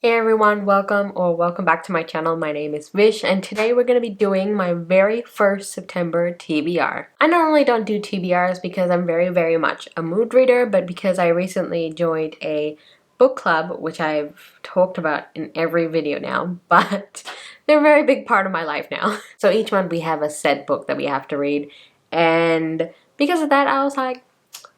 Hey everyone, welcome back to my channel. My name is Vish and today we're going to be doing my very first September TBR. I normally don't do TBRs because I'm very much a mood reader, but because I recently joined a book club, which I've talked about in every video now, but they're a very big part of my life now. So each month we have a set book that we have to read, and because of that I was like,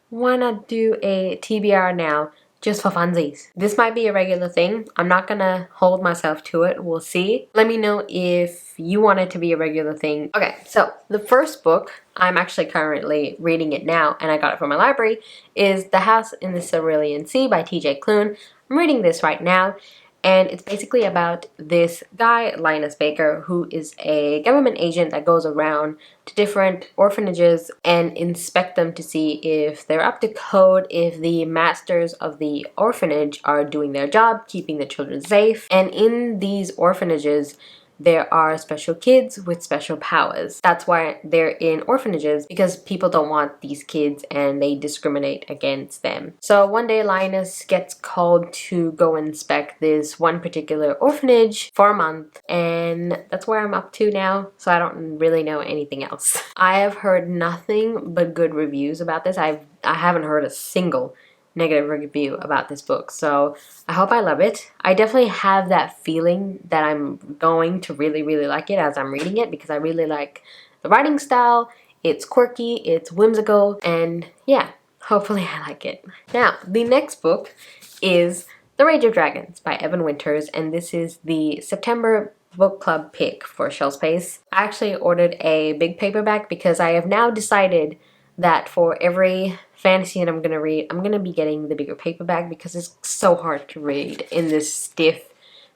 why not do a TBR now? Just for funsies. This might be a regular thing. I'm not gonna hold myself to it. We'll see. Let me know if you want it to be a regular thing. Okay, so the first book, I'm actually currently reading it now and I got it from my library, is The House in the Cerulean Sea by T.J. Klune. I'm reading this right now. And it's basically about this guy, Linus Baker, who is a government agent that goes around to different orphanages and inspect them to see if they're up to code, if the masters of the orphanage are doing their job, keeping the children safe. And in these orphanages, there are special kids with special powers. That's why they're in orphanages, because people don't want these kids and they discriminate against them. So one day Linus gets called to go inspect this one particular orphanage for a month, and that's where I'm up to now, so I don't really know anything else. I have heard nothing but good reviews about this. I haven't heard a single negative review about this book, so I hope I love it. I definitely have that feeling that I'm going to really like it as I'm reading it, because I really like the writing style. It's quirky, it's whimsical, and yeah, hopefully I like it. Now, the next book is The Rage of Dragons by Evan Winters, and this is the September book club pick for Shelf Space. I actually ordered a big paperback because I have now decided that for every fantasy that I'm gonna read, I'm gonna be getting the bigger paperback because it's so hard to read in this stiff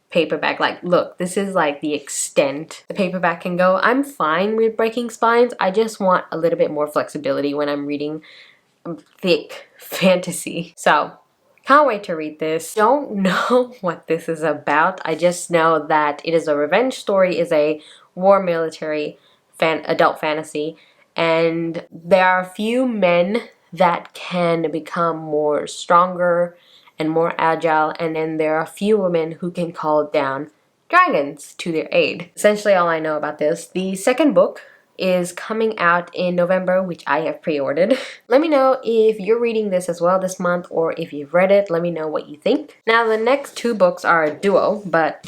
paperback. Like, look, this is like the extent the paperback can go. I'm fine with breaking spines. I just want a little bit more flexibility when I'm reading thick fantasy. So, can't wait to read this. Don't know what this is about. I just know that it is a revenge story, is a war military adult fantasy, and there are a few men that can become more stronger and more agile, and then there are a few women who can call down dragons to their aid. Essentially all I know about this. The second book is coming out in November, which I have pre-ordered. Let me know if you're reading this as well this month, or if you've read it. Let me know what you think. Now the next two books are a duo, but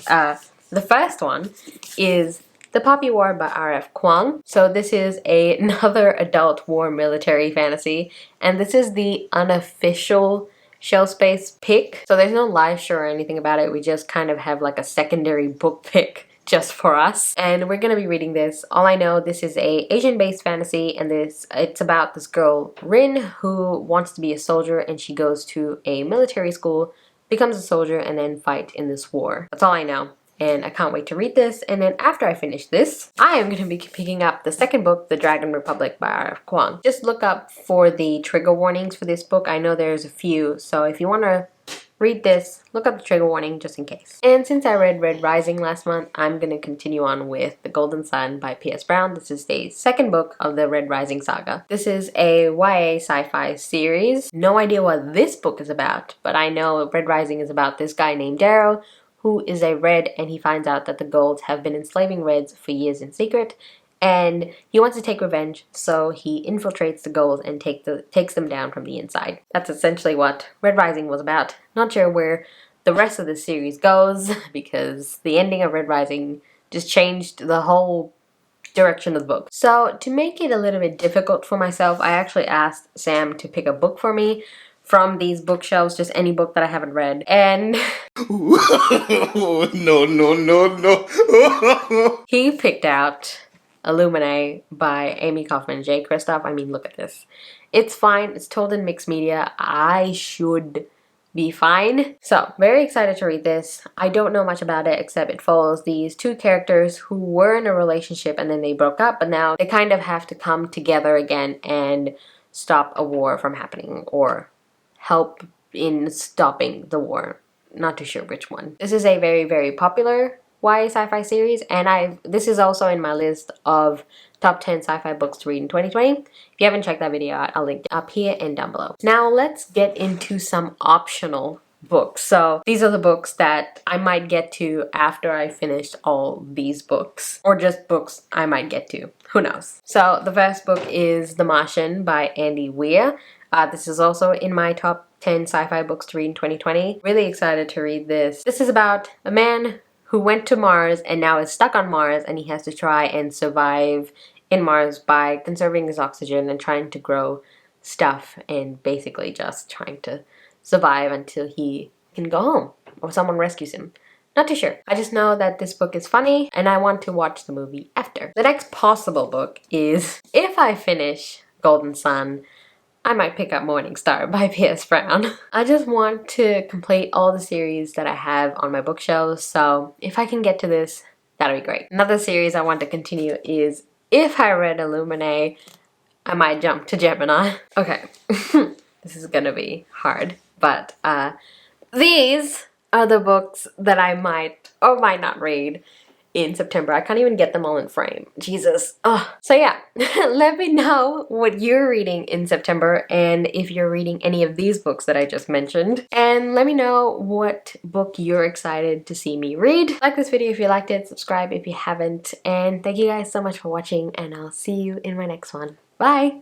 the first one is The Poppy War by R.F. Kuang. So this is another adult war military fantasy, and this is the unofficial Shelf Space pick. So there's no live show or anything about it. We just kind of have like a secondary book pick just for us, and we're gonna be reading this. All I know, this is a Asian-based fantasy, and it's about this girl Rin who wants to be a soldier, and she goes to a military school, becomes a soldier, and then fight in this war. That's all I know, and I can't wait to read this. And then after I finish this, I am going to be picking up the second book, The Dragon Republic by R.F. Kuang. Just look up for the trigger warnings for this book. I know there's a few, so if you want to read this, look up the trigger warning just in case. And since I read Red Rising last month, I'm going to continue on with The Golden Sun by P.S. Brown. This is the second book of the Red Rising saga. This is a YA sci-fi series. No idea what this book is about, but I know Red Rising is about this guy named Darrow, who is a Red, and he finds out that the Golds have been enslaving Reds for years in secret, and he wants to take revenge, so he infiltrates the Golds and takes them down from the inside. That's essentially what Red Rising was about. Not sure where the rest of the series goes, because the ending of Red Rising just changed the whole direction of the book. So to make it a little bit difficult for myself, I actually asked Sam to pick a book for me from these bookshelves, just any book that I haven't read, and no. He picked out Illuminae by Amy Kaufman and Jay Kristoff. I mean, look at this. It's fine. It's told in mixed media. I should be fine. So, very excited to read this. I don't know much about it, except it follows these two characters who were in a relationship and then they broke up, but now they kind of have to come together again and stop a war from happening, or help in stopping the war. Not too sure which one. This is a very popular YA sci-fi series, and this is also in my list of top 10 sci-fi books to read in 2020. If you haven't checked that video out, I'll link it up here and down below. Now let's get into some optional books. So these are the books that I might get to after I finish all these books, or just books I might get to. Who knows? So the first book is The Martian by Andy Weir. This is also in my top 10 sci-fi books to read in 2020. Really excited to read this. This is about a man who went to Mars and now is stuck on Mars, and he has to try and survive in Mars by conserving his oxygen and trying to grow stuff and basically just trying to survive until he can go home or someone rescues him. Not too sure. I just know that this book is funny and I want to watch the movie after. The next possible book is, if I finish Golden Sun, I might pick up Morning Star by P.S. Brown. I just want to complete all the series that I have on my bookshelves, so if I can get to this, that'll be great. Another series I want to continue is, if I read Illuminae, I might jump to Gemini. Okay, this is gonna be hard, but these are the books that I might or might not read in September. I can't even get them all in frame. Jesus. Ugh. So yeah, let me know what you're reading in September and if you're reading any of these books that I just mentioned. And let me know what book you're excited to see me read. Like this video if you liked it, subscribe if you haven't, and thank you guys so much for watching, and I'll see you in my next one. Bye!